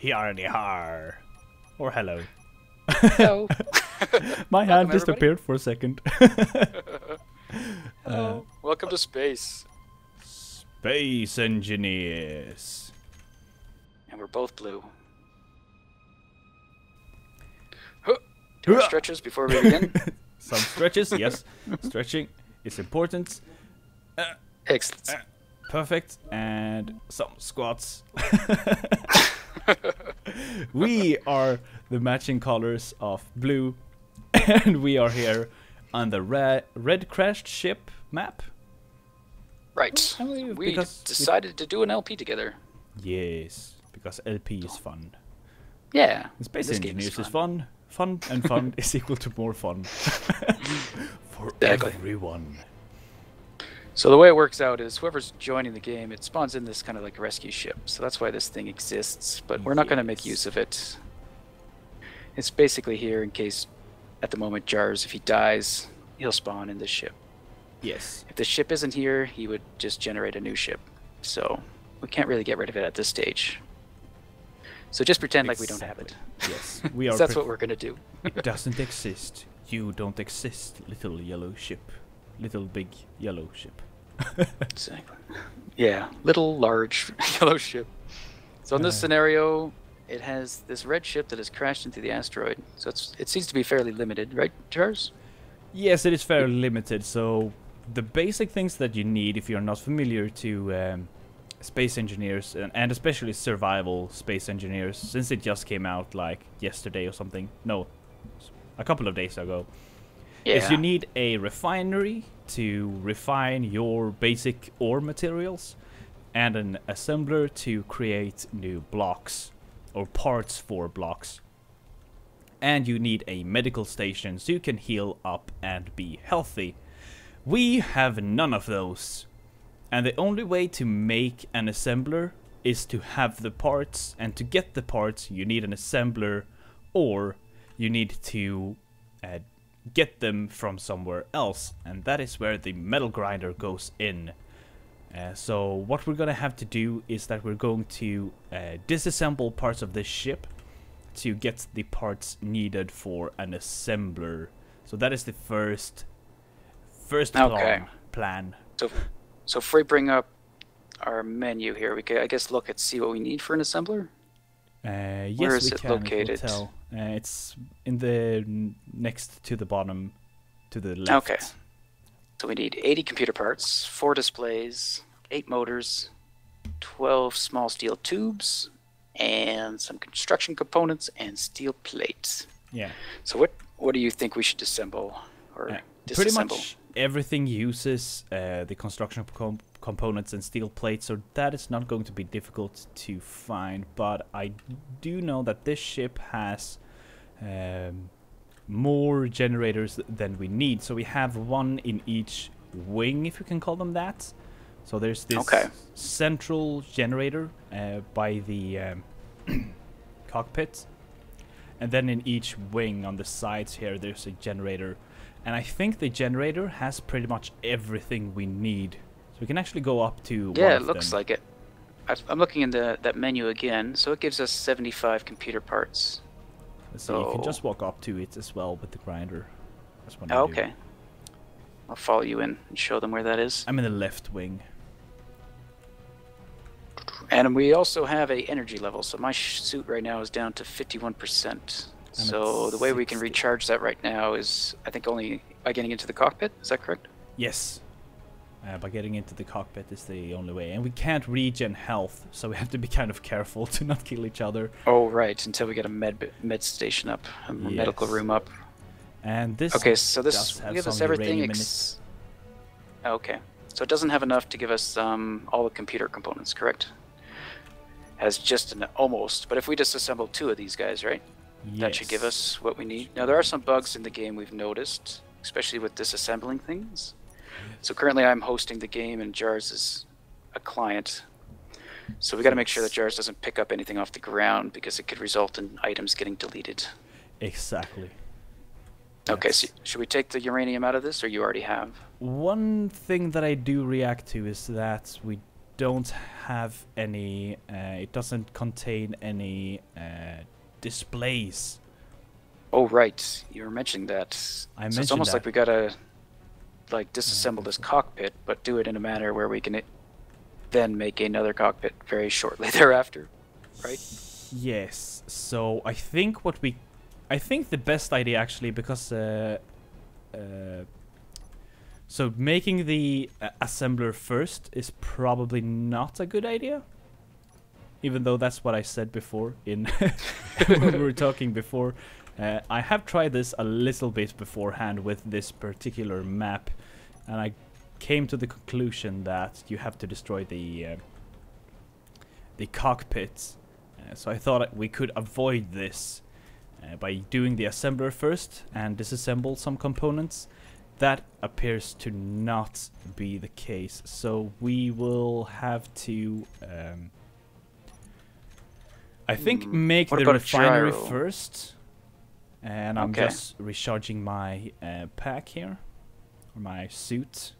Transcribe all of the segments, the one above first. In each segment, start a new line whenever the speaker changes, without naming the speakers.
Yarnihar. Or hello.
Hello.
My hand
Welcome,
disappeared for a second.
Hello. Welcome to space.
Space engineers.
And we're both blue. Do our stretches before we begin.
Some stretches, yes. Stretching is important.
Excellent.
Perfect. And some squats. We are the matching colors of blue. And we are here on the red crashed ship map.
Right. We decided to do an LP together.
Yes, because LP is fun.
Yeah.
Space Engineers is fun. Fun and fun is equal to more fun. For everyone.
So the way it works out is whoever's joining the game, it spawns in this kind of like rescue ship. So that's why this thing exists, but we're not going to make use of it. It's basically here in case, at the moment, Jars, if he dies, he'll spawn in this ship.
Yes.
If the ship isn't here, he would just generate a new ship. So we can't really get rid of it at this stage. So just pretend like we don't have it.
Yes, we are.
That's what we're gonna do.
It doesn't exist. You don't exist, little yellow ship. Little big yellow ship.
Exactly. Yeah, little large yellow ship. So in this scenario, it has this red ship that has crashed into the asteroid. So it seems to be fairly limited, right, Charles?
Yes, it is fairly limited. So the basic things that you need, if you're not familiar to space engineers, and especially survival space engineers, since it just came out like yesterday or something, no, a couple of days ago, is you need a refinery to refine your basic ore materials, and an assembler to create new blocks or parts for blocks, and you need a medical station so you can heal up and be healthy. We have none of those. And the only way to make an assembler is to have the parts, and to get the parts you need an assembler, or you need to get them from somewhere else, and that is where the metal grinder goes in. So what we're gonna have to do is that we're going to disassemble parts of this ship to get the parts needed for an assembler. So that is the first plan.
So if we bring up our menu here, we can, I guess, look at see what we need for an assembler.
Yes,
where is
we
it
can
located?
Tell. It's in the next to the bottom, to the left.
Okay. So we need 80 computer parts, 4 displays, 8 motors, 12 small steel tubes, and some construction components and steel plates.
Yeah.
So what do you think we should assemble or disassemble?
Pretty much everything uses the construction components and steel plates, so that is not going to be difficult to find. But I do know that this ship has more generators than we need, so we have one in each wing, if you can call them that. So there's this central generator by the cockpit, and then in each wing on the sides here there's a generator. And I think the generator has pretty much everything we need. So we can actually go up to one of
it looks like it. I'm looking in that menu again, so it gives us 75 computer parts.
So you can just walk up to it as well with the grinder. That's what
okay. I'll follow you in and show them where that is.
I'm in the left wing.
And we also have a energy level, so my suit right now is down to 51%. So the way we can recharge that right now is, I think, only by getting into the cockpit. Is that correct?
Yes. By getting into the cockpit is the only way. And we can't regen health, so we have to be kind of careful to not kill each other.
Oh, right, until we get a med station up, a medical room up.
And this
so this gives us everything. Okay, so it doesn't have enough to give us all the computer components, correct? Has just an almost, but if we disassemble 2 of these guys, right?
Yes.
That should give us what we need. Now there are some bugs in the game we've noticed, especially with disassembling things. So currently I'm hosting the game and Jars is a client. So we got to make sure that Jars doesn't pick up anything off the ground because it could result in items getting deleted.
Exactly.
Okay, so should we take the uranium out of this, or you already have?
One thing that I do react to is that we don't have any. It doesn't contain any displays.
Oh right, you were mentioning that.
I
So
mentioned
it's almost
that.
like we gotta like disassemble this cockpit, but do it in a manner where we can then make another cockpit very shortly thereafter, right?
Yes. So I think the best idea actually, because so making the assembler first is probably not a good idea. Even though that's what I said before in when we were talking before. I have tried this a little bit beforehand with this particular map, and I came to the conclusion that you have to destroy the cockpit. So I thought we could avoid this by doing the assembler first and disassemble some components. That appears to not be the case, so we will have to I think make
What
the
about a
refinery
gyro?
first. And I'm
Okay.
just recharging my pack here, or my suit.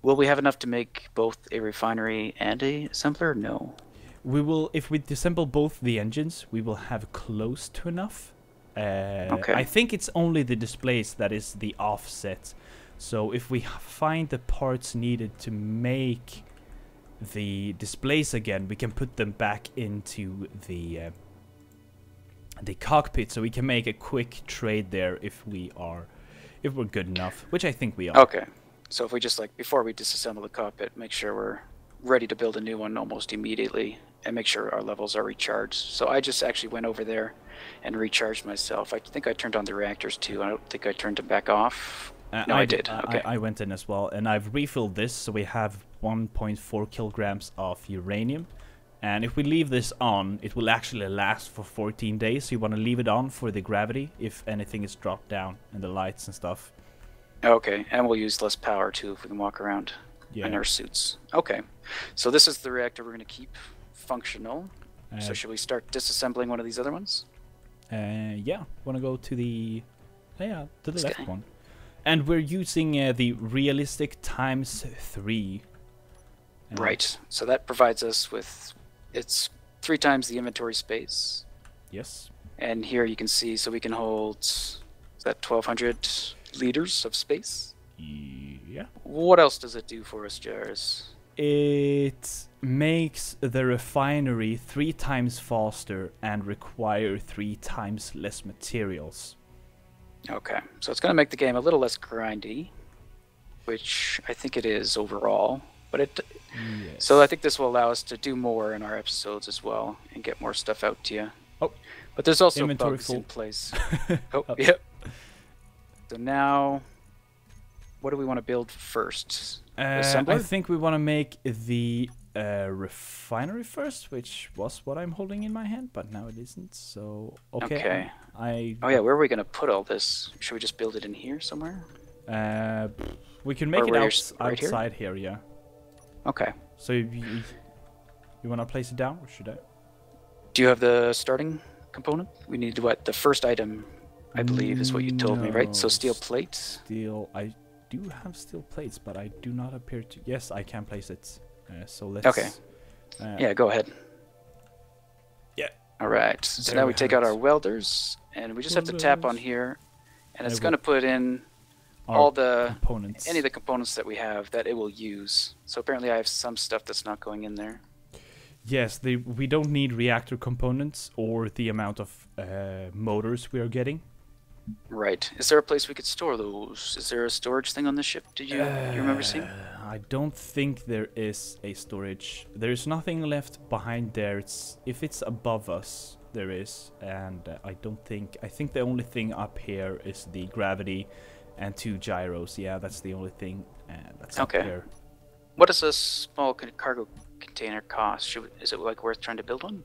Will we have enough to make both a refinery and a assembler? No.
We will, if we disassemble both the engines, we will have close to enough.
Okay.
I think it's only the displays that is the offset. So if we find the parts needed to make the displays again, we can put them back into the cockpit, so we can make a quick trade there if we're good enough, which I think we are.
Okay. So if we just like before we disassemble the cockpit, make sure we're ready to build a new one almost immediately, and make sure our levels are recharged. So I just actually went over there and recharged myself. I think I turned on the reactors too. I don't think I turned them back off. No, I did. Okay.
I went in as well, and I've refilled this, so we have 1.4 kilograms of uranium. And if we leave this on, it will actually last for 14 days. So you want to leave it on for the gravity if anything is dropped down and the lights and stuff.
Okay, and we'll use less power too if we can walk around in our suits. Okay, so this is the reactor we're going to keep functional. So should we start disassembling one of these other ones?
Yeah, want to go to the to the
This
left
guy.
one. And we're using the realistic ×3.
Right, so that provides us with, it's 3 times the inventory space.
Yes.
And here you can see, so we can hold, is that 1,200 liters of space?
Yeah.
What else does it do for us, Jars?
It makes the refinery 3 times faster and require 3 times less materials.
Okay, so it's going to make the game a little less grindy, which I think it is overall. But it,
Yes.
so I think this will allow us to do more in our episodes as well and get more stuff out to you.
Oh,
but there's also
inventory
bugs
full.
in place. Oh, yep. So now, what do we want to build first? Assembler?
I think we want to make the refinery first, which was what I'm holding in my hand, but now it isn't. So okay.
Oh yeah, where are we gonna put all this? Should we just build it in here somewhere?
We can make
Or
it
where right here?
outside here, yeah.
Okay.
So you want to place it down, or should I?
Do you have the starting component? We need what? The first item, I believe, is what you told me, right? So
No,
steel plates.
Steel. I do have steel plates, but I do not appear to. Yes, I can place it. So let's.
Okay. Yeah, go ahead.
Yeah.
All right. So
There
now
we
we take
have
out
it.
our welders, and we just have to tap on
Welders.
here, and it's
It
going to
will-
put in
Our
all the
components.
any of the components that we have that it will use. So apparently I have some stuff that's not going in there.
Yes, we don't need reactor components or the amount of motors we are getting.
Right. Is there a place we could store those? Is there a storage thing on the ship? Did you remember seeing?
I don't think there is a storage. There's nothing left behind there. If it's above us, there is, and I think the only thing up here is the gravity and 2 gyros. Yeah, that's the only thing that's up
Okay.
here.
What does a small cargo container cost? Is it like worth trying to build one?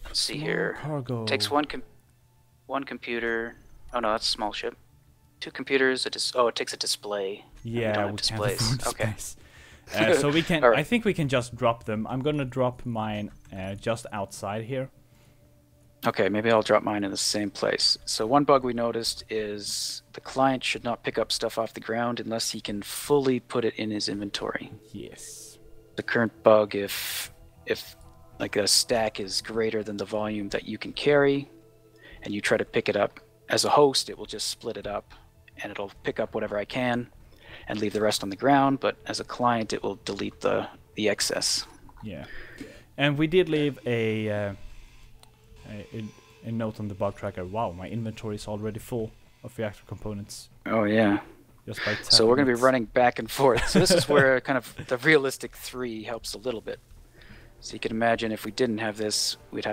Let's see
Small
here.
cargo.
Takes one computer. Oh no, that's a small ship. 2 computers. It takes a display. And
Yeah,
we don't
we
have
can't
displays.
afford
Okay.
space. So we can.
All right.
I think we can just drop them. I'm gonna drop mine just outside here.
Okay, maybe I'll drop mine in the same place. So one bug we noticed is the client should not pick up stuff off the ground unless he can fully put it in his inventory.
Yes.
The current bug, if like a stack is greater than the volume that you can carry, and you try to pick it up as a host, it will just split it up, and it'll pick up whatever I can, and leave the rest on the ground. But as a client, it will delete the excess.
Yeah, and we did leave a note on the bug tracker. Wow, my inventory is already full of reactor components.
Oh yeah.
Just by
So we're going to be
it.
running back and forth. So this is where kind of the realistic 3 helps a little bit. So you can imagine if we didn't have this, we'd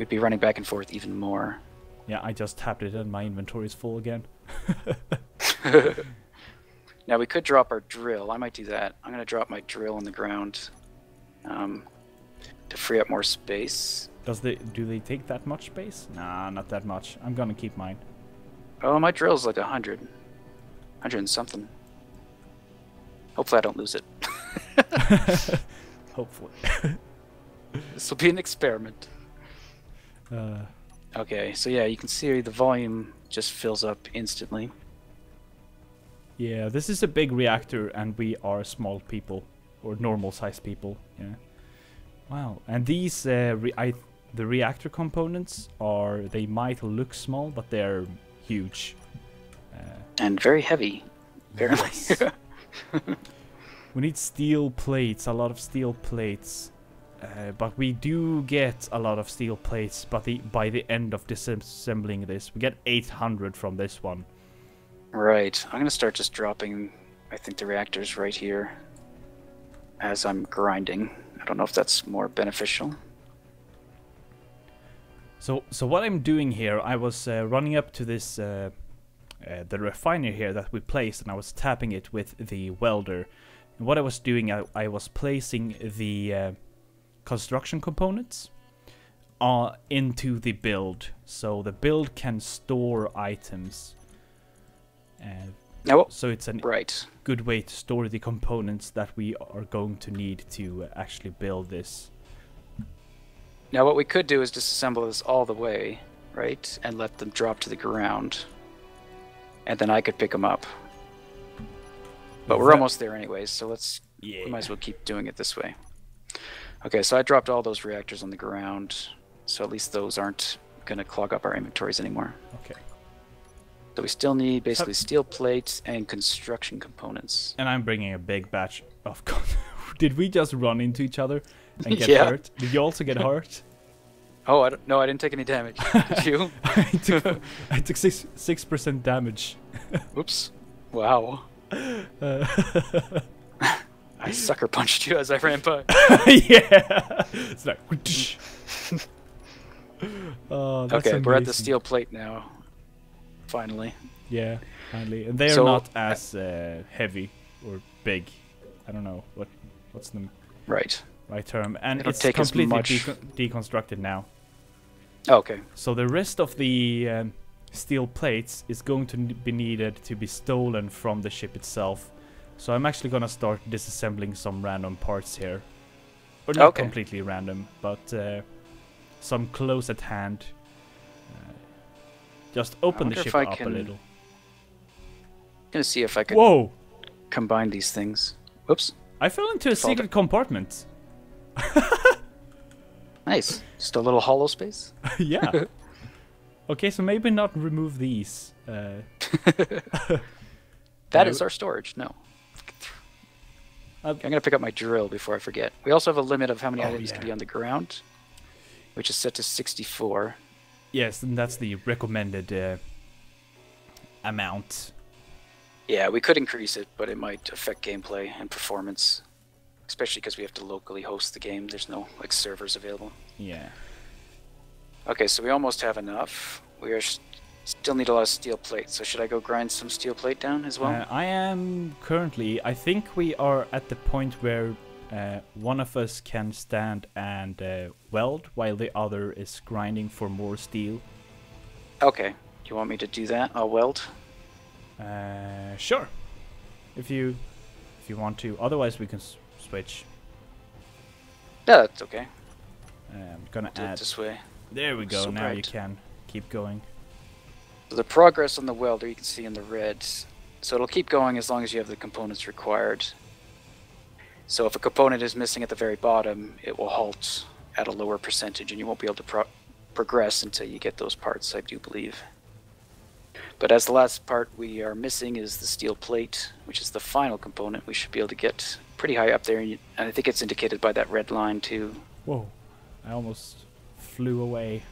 be running back and forth even more.
Yeah, I just tapped it and my inventory is full again.
Now we could drop our drill. I might do that. I'm going to drop my drill on the ground to free up more space.
Do they take that much space? Nah, not that much. I'm gonna keep mine.
Oh, my drill's like 100 and something. Hopefully I don't lose it.
Hopefully.
This will be an experiment. Okay, so yeah, you can see the volume just fills up instantly.
Yeah, this is a big reactor and we are small people. Or normal sized people, yeah. Wow, and these, the reactor components they might look small, but they're huge.
And very heavy, apparently.
Yes. We need steel plates, a lot of steel plates. But we do get a lot of steel plates, but by the end of disassembling this, we get 800 from this one.
Right, I'm going to start just dropping, I think, the reactors right here as I'm grinding. I don't know if that's more beneficial.
So what I'm doing here, I was running up to this the refiner here that we placed, and I was tapping it with the welder. And what I was doing, I was placing the construction components into the build, so the build can store items. So it's a good way to store the components that we are going to need to actually build this.
Now what we could do is disassemble this all the way, right? And let them drop to the ground. And then I could pick them up. But we're almost there anyways, so we might as well keep doing it this way. Okay, so I dropped all those reactors on the ground, so at least those aren't going to clog up our inventories anymore.
Okay.
So we still need basically steel plates and construction components.
And I'm bringing a big batch of... Did we just run into each other and get hurt? Did you also get hurt?
Oh, no, I didn't take any damage. Did you?
I took 6% damage.
Oops. Wow. I sucker punched you as I ran by.
Yeah. It's like... Oh, that's
okay,
amazing.
we're at the steel plate now. Finally.
Yeah, finally. And they're not as heavy or big. I don't know what's the right term. And it's completely deconstructed now.
Okay.
So the rest of the steel plates is going to be needed to be stolen from the ship itself. So I'm actually gonna start disassembling some random parts here. Or not completely random, but some close at hand. Just open the ship up a little.
I'm gonna see if I can combine these things. Whoops.
I fell into a secret compartment.
Nice. Just a little hollow space.
Yeah. Okay, so maybe not remove these.
That is our storage. No. I'm gonna pick up my drill before I forget. We also have a limit of how many items can be on the ground, which is set to 64.
Yes, and that's the recommended amount.
Yeah, we could increase it, but it might affect gameplay and performance, especially because we have to locally host the game. There's no like servers available.
Yeah.
Okay, so we almost have enough. We are still need a lot of steel plate. So should I go grind some steel plate down as well?
I am currently. I think we are at the point where one of us can stand and weld while the other is grinding for more steel.
Okay. You want me to do that? I'll weld.
Sure. If you want to. Otherwise, we can switch.
Yeah, that's okay.
I'm gonna
do it this way.
There we go.
So
now you
bright.
can keep going.
So the progress on the welder you can see in the red. So it'll keep going as long as you have the components required. So if a component is missing at the very bottom, it will halt at a lower percentage, and you won't be able to progress until you get those parts, I do believe. But as the last part we are missing is the steel plate, which is the final component. We should be able to get pretty high up there, and I think it's indicated by that red line too.
Whoa, I almost flew away.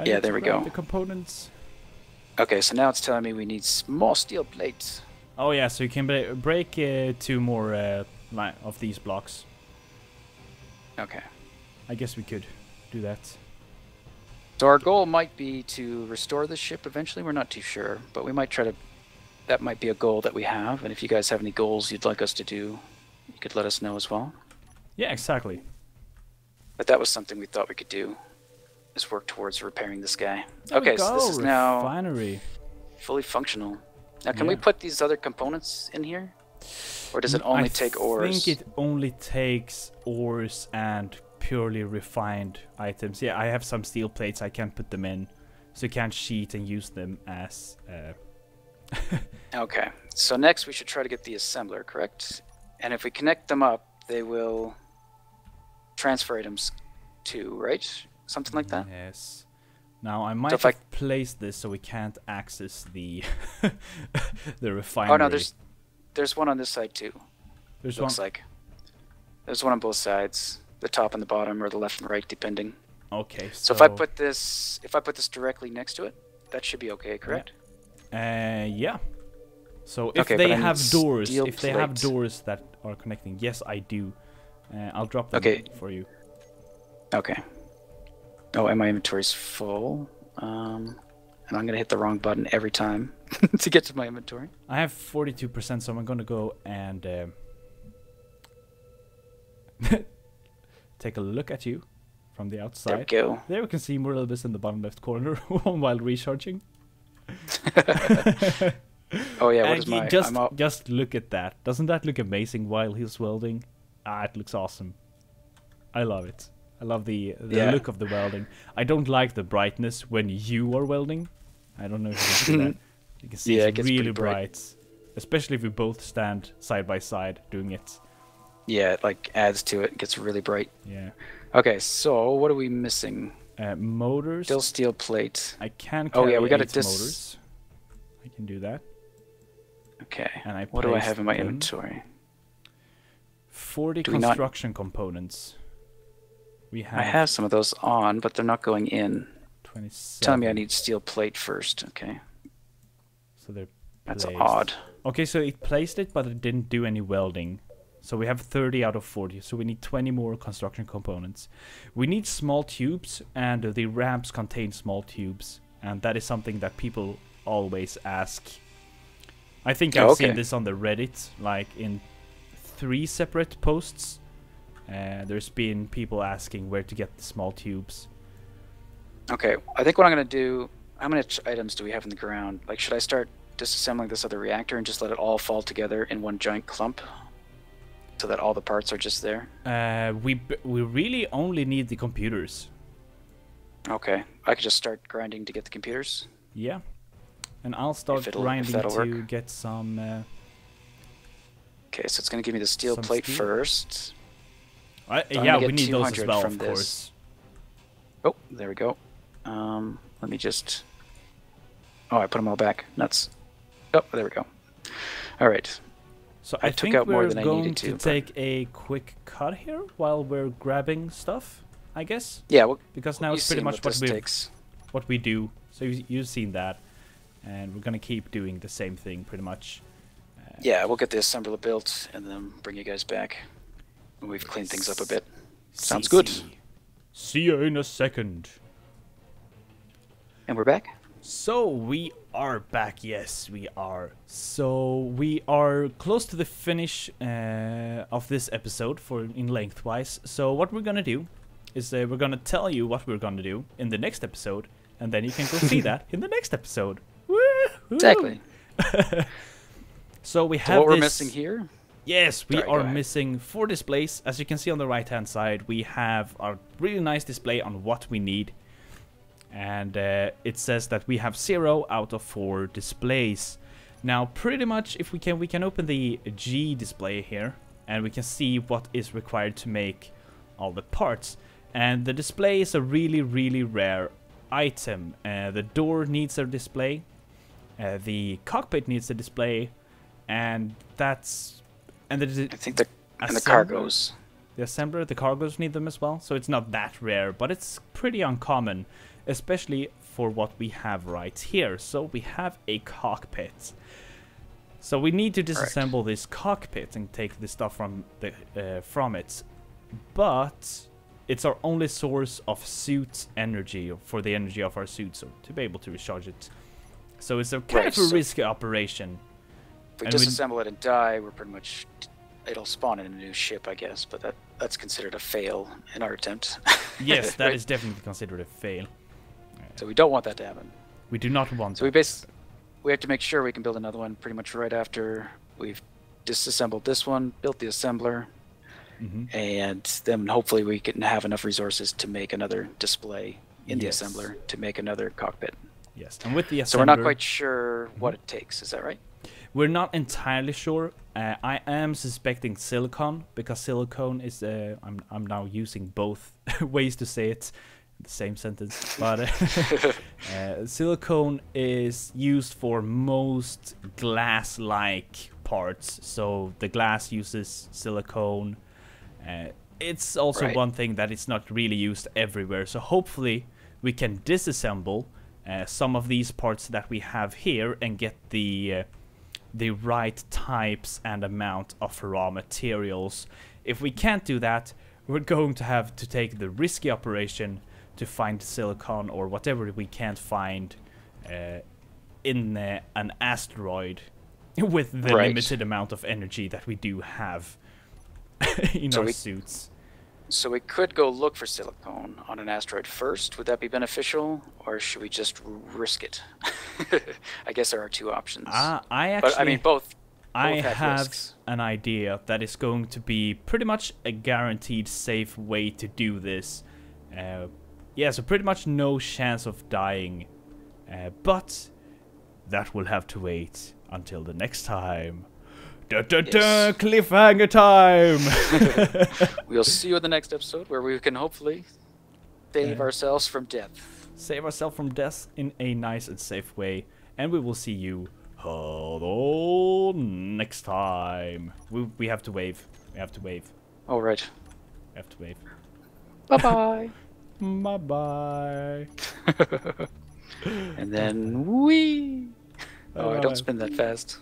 Yeah, there we go.
The components.
Okay, so now it's telling me we need more steel plates.
Oh yeah, so you can break 2 more of these blocks.
Okay.
I guess we could do that.
So our goal might be to restore the ship eventually. We're not too sure, but we might try to. That might be a goal that we have. And if you guys have any goals you'd like us to do, you could let us know as well.
Yeah, exactly.
But that was something we thought we could do. Is work towards repairing this guy. Okay, so this is now
refinery.
fully functional. Now, can we put these other components in here, or does it only take ores?
I think it only takes ores and purely refined items. Yeah, I have some steel plates. I can't put them in, so you can't cheat and use them as.
Okay, so next we should try to get the assembler, correct? And if we connect them up, they will transfer items too, right? Something like that?
Yes. Now I might have placed this so we can't access the the refinery.
Oh no, there's one on this side too.
There's
Looks like. There's one on both sides, the top and the bottom, or the left and right, depending.
Okay.
So if I put this directly next to it, that should be okay, correct?
Yeah. So if
okay,
they have doors,
plate.
that are connecting, yes, I do. I'll drop them for you.
Okay. Oh, and my inventory's full. And I'm gonna hit the wrong button every time to get to my inventory.
I have 42%, so I'm gonna go and take a look at you from the outside.
There we go.
There we can see Morilibus in the bottom left corner while recharging.
Oh yeah, what is my...
Just look at that. Doesn't that look amazing while he's welding? Ah, it looks awesome. I love it. I love the look of the welding. I don't like the brightness when you are welding. I don't know if you can see that. You can see it's really bright. Especially if we both stand side by side doing it.
Yeah, it like adds to it. It gets really bright.
Yeah.
Okay, so what are we missing?
Motors.
Still steel plate.
I can carry
we got
motors. I can do that.
Okay.
And
what do I have in my inventory?
40 construction components.
I have some of those on, but they're not going in.
27.
Telling me I need steel plate first. Okay.
So they're
That's
placed.
odd.
Okay, so it placed it, but it didn't do any welding. So we have 30 out of 40. So we need 20 more construction components. We need small tubes, and the ramps contain small tubes. And that is something that people always ask. I think I've seen this on the Reddit, like in 3 separate posts. There's been people asking where to get the small tubes.
Okay, I think what I'm going to do... How many items do we have in the ground? Like, should I start disassembling this other reactor and just let it all fall together in one giant clump? So that all the parts are just there?
We really only need the computers.
Okay, I could just start grinding to get the computers?
Yeah. And I'll start grinding to get some...
Okay, so it's going to give me the steel plate first.
Yeah, we need those as well, of course.
Oh, there we go. Let me just... Oh, I put them all back. Nuts. Oh, there we go. All right.
So I think we're going to take a quick cut here while we're grabbing stuff, I guess.
Yeah, well,
because now it's pretty much what we do. So you've seen that, and we're gonna keep doing the same thing pretty much.
Yeah, we'll get the assembler built and then bring you guys back when we've cleaned things up a bit. Sounds good.
See you in a second.
And we're back?
So we are back, yes, we are. So we are close to the finish of this episode in lengthwise. So what we're gonna do is we're gonna tell you what we're gonna do in the next episode, and then you can go see that in the next episode. Woo-hoo!
Exactly.
So we have
what we're missing here?
Yes, we
Sorry, go
are
ahead.
missing 4 displays. As you can see on the right-hand side, we have a really nice display on what we need. And it says that we have 0 out of 4 displays. Now, pretty much, if we can open the G display here, and we can see what is required to make all the parts. And the display is a really, really rare item. The door needs a display. The cockpit needs a display, and that's
I think the cargos.
The assembler, the cargos need them as well, so it's not that rare, but it's pretty uncommon, especially for what we have right here. So we have a cockpit. So we need to disassemble this cockpit and take the stuff from it, but it's our only source of suit energy, for the energy of our suits, so to be able to recharge it. So it's a kind of a risky operation.
If we disassemble it and die, we're pretty much... It'll spawn in a new ship, I guess, but that's considered a fail in our attempt.
Yes, that is definitely considered a fail.
So we don't want that to happen.
We do not want
that. So we have to make sure we can build another one pretty much right after we've disassembled this one, built the assembler, and then hopefully we can have enough resources to make another display in the assembler to make another cockpit.
Yes, and with the assembler...
So we're not quite sure what it takes, is that right?
We're not entirely sure. I am suspecting silicon, because silicon is... I'm now using both ways to say it in the same sentence. But silicon is used for most glass-like parts. So the glass uses silicone. It's also one thing that it's not really used everywhere. So hopefully we can disassemble some of these parts that we have here and get the right types and amount of raw materials. If we can't do that, we're going to have to take the risky operation to find silicon or whatever we can't find in an asteroid with the limited amount of energy that we do have in our suits.
So we could go look for silicone on an asteroid first. Would that be beneficial, or should we just risk it? I guess there are 2 options. Both
I have
risks.
An idea that is going to be pretty much a guaranteed safe way to do this. So pretty much no chance of dying. But that will have to wait until the next time. Cliffhanger time!
We'll see you in the next episode, where we can hopefully save ourselves from death.
Save ourselves from death in a nice and safe way. And we will see you next time. We have to wave. We have to wave.
All right.
We have to wave.
Bye-bye.
Bye-bye.
And then we... Oh, I don't spin that fast.